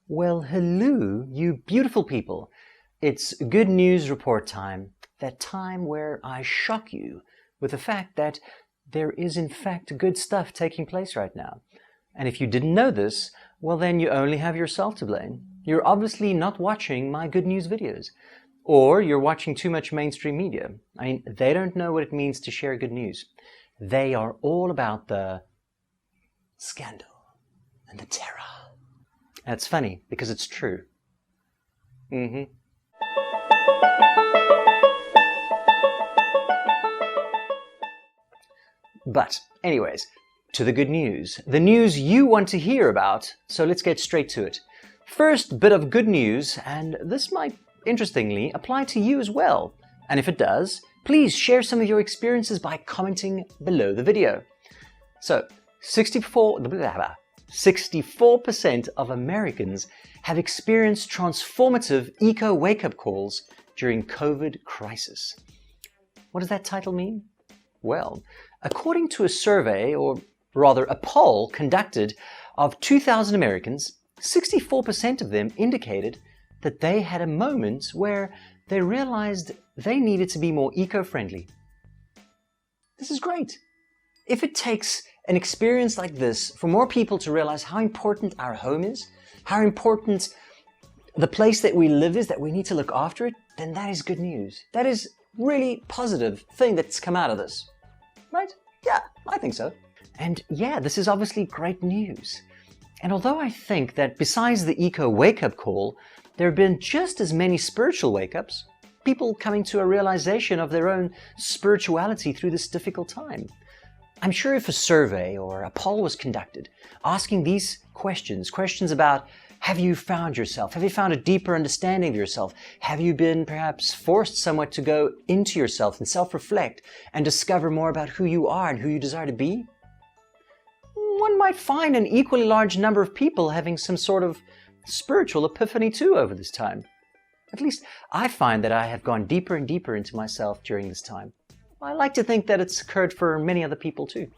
Well, hello, you beautiful people. It's good news report time. That time where I shock you with the fact that there is in fact good stuff taking place right now. And if you didn't know this, well then you only have yourself to blame. You're obviously not watching my good news videos. Or you're watching too much mainstream media. I mean, they don't know what it means to share good news. They are all about the scandal and the terror. And it's funny because it's true. But anyways, to the good news. The news you want to hear about, so let's get straight to it. First bit of good news, and this might, interestingly, apply to you as well. And if it does, please share some of your experiences by commenting below the video. So, 64% of Americans have experienced transformative eco wake-up calls during COVID crisis. What does that title mean? Well, according to a survey, or rather a poll conducted of 2,000 Americans, 64% of them indicated that they had a moment where they realized they needed to be more eco-friendly. This is great. If it takes an experience like this for more people to realize how important our home is, how important the place that we live is, that we need to look after it, then that is good news. That is really positive thing that's come out of this. Right? Yeah, I think so. And yeah, this is obviously great news. And although I think that besides the eco wake-up call, there have been just as many spiritual wake-ups, people coming to a realization of their own spirituality through this difficult time. I'm sure if a survey or a poll was conducted, asking these questions about have you found yourself? Have you found a deeper understanding of yourself? Have you been perhaps forced somewhat to go into yourself and self-reflect and discover more about who you are and who you desire to be? One might find an equally large number of people having some sort of spiritual epiphany too over this time. At least I find that I have gone deeper and deeper into myself during this time. I like to think that it's occurred for many other people too.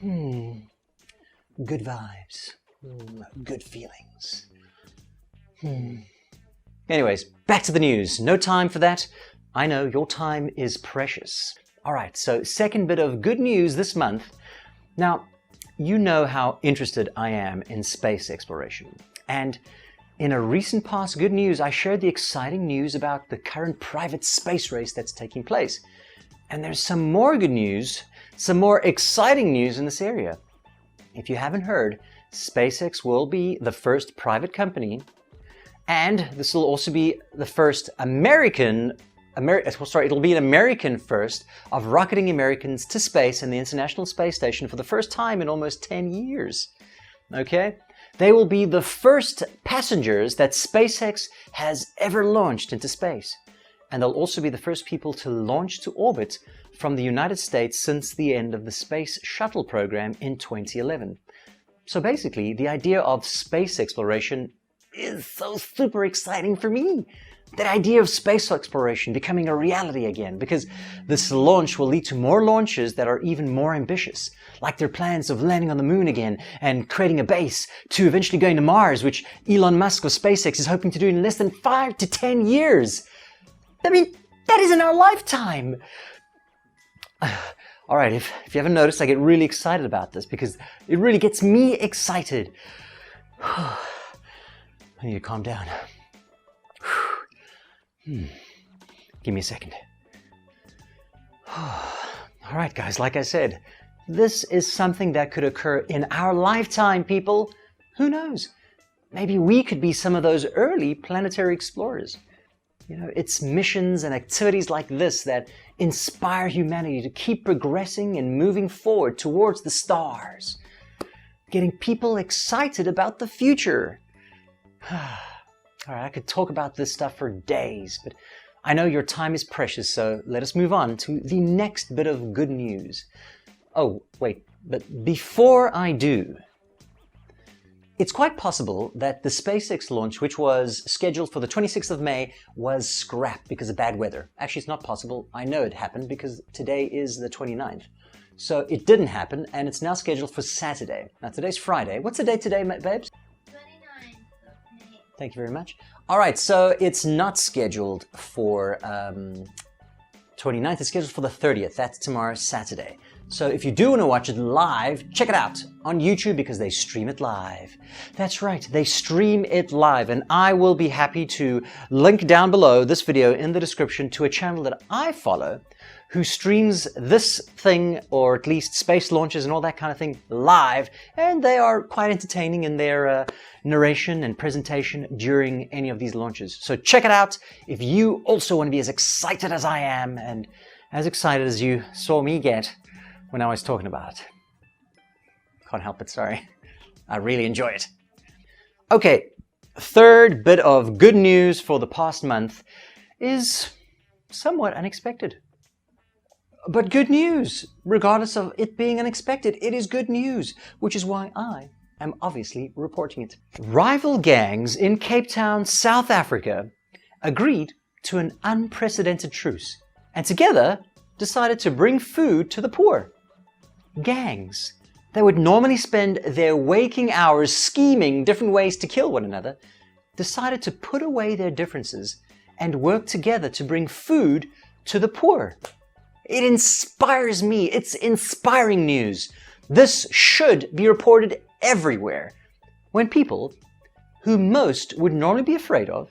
Good vibes. Good feelings. Anyways, back to the news. No time for that. I know your time is precious. Alright, so second bit of good news this month. Now, you know how interested I am in space exploration. And in a recent past good news, I shared the exciting news about the current private space race that's taking place. And there's some more good news, some more exciting news in this area. If you haven't heard, SpaceX will be the first private company, and this will also be the first it'll be an American first of rocketing Americans to space and the International Space Station for the first time in almost 10 years. Okay? They will be the first passengers that SpaceX has ever launched into space. And they'll also be the first people to launch to orbit from the United States since the end of the Space Shuttle program in 2011. So basically, the idea of space exploration is so super exciting for me. That idea of space exploration becoming a reality again, because this launch will lead to more launches that are even more ambitious, like their plans of landing on the moon again and creating a base to eventually going to Mars, which Elon Musk of SpaceX is hoping to do in less than 5 to 10 years. I mean, that is in our lifetime. Alright, if you haven't noticed, I get really excited about this because it really gets me excited. I need to calm down. Give me a second. Alright guys, like I said, this is something that could occur in our lifetime, people. Who knows? Maybe we could be some of those early planetary explorers. You know, it's missions and activities like this that inspire humanity to keep progressing and moving forward towards the stars. Getting people excited about the future. Alright, I could talk about this stuff for days, but I know your time is precious, so let us move on to the next bit of good news. Oh, wait, but before I do, it's quite possible that the SpaceX launch, which was scheduled for the 26th of May, was scrapped because of bad weather. Actually, it's not possible. I know it happened because today is the 29th. So it didn't happen, and it's now scheduled for Saturday. Now, today's Friday. What's the date today, babes? 29. Thank you very much. All right, so it's not scheduled for 29th. It's scheduled for the 30th. That's tomorrow, Saturday. So if you do want to watch it live, check it out on YouTube because they stream it live. That's right, they stream it live. And I will be happy to link down below this video in the description to a channel that I follow who streams this thing, or at least space launches and all that kind of thing, live. And they are quite entertaining in their narration and presentation during any of these launches. So check it out if you also want to be as excited as I am and as excited as you saw me get when I was talking about it. Can't help it, sorry. I really enjoy it. Okay, third bit of good news for the past month is somewhat unexpected. But good news, regardless of it being unexpected, it is good news, which is why I am obviously reporting it. Rival gangs in Cape Town, South Africa, agreed to an unprecedented truce, and together decided to bring food to the poor. Gangs that would normally spend their waking hours scheming different ways to kill one another decided to put away their differences and work together to bring food to the poor. It inspires me. It's inspiring news. This should be reported everywhere. When people who most would normally be afraid of,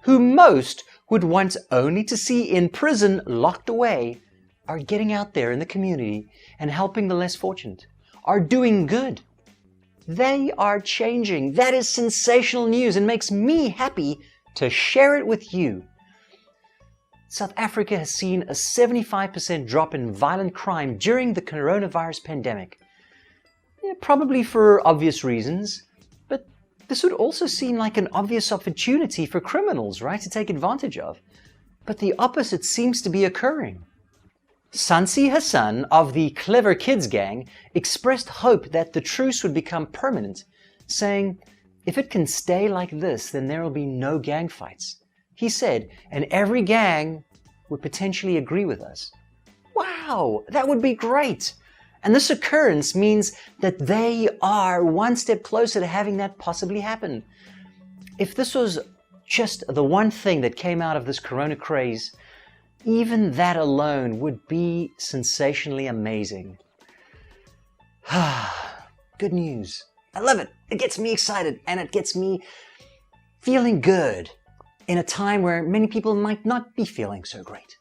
who most would want only to see in prison locked away, are getting out there in the community and helping the less fortunate, are doing good. They are changing. That is sensational news and makes me happy to share it with you. South Africa has seen a 75% drop in violent crime during the coronavirus pandemic. Yeah, probably for obvious reasons, but this would also seem like an obvious opportunity for criminals, right, to take advantage of. But the opposite seems to be occurring. Sansi Hassan of the Clever Kids gang expressed hope that the truce would become permanent, saying, "If it can stay like this, then there will be no gang fights." He said, and every gang would potentially agree with us. Wow, that would be great. And this occurrence means that they are one step closer to having that possibly happen. If this was just the one thing that came out of this corona craze, even that alone would be sensationally amazing. Good news. I love it. It gets me excited and it gets me feeling good in a time where many people might not be feeling so great.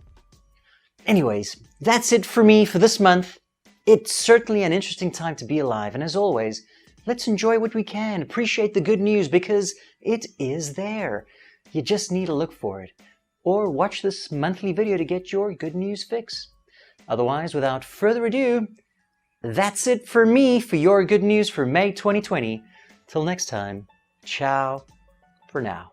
Anyways, that's it for me for this month. It's certainly an interesting time to be alive, and as always, let's enjoy what we can, appreciate the good news because it is there. You just need to look for it, or watch this monthly video to get your good news fix. Otherwise, without further ado, that's it for me for your good news for May 2020. Till next time, ciao for now.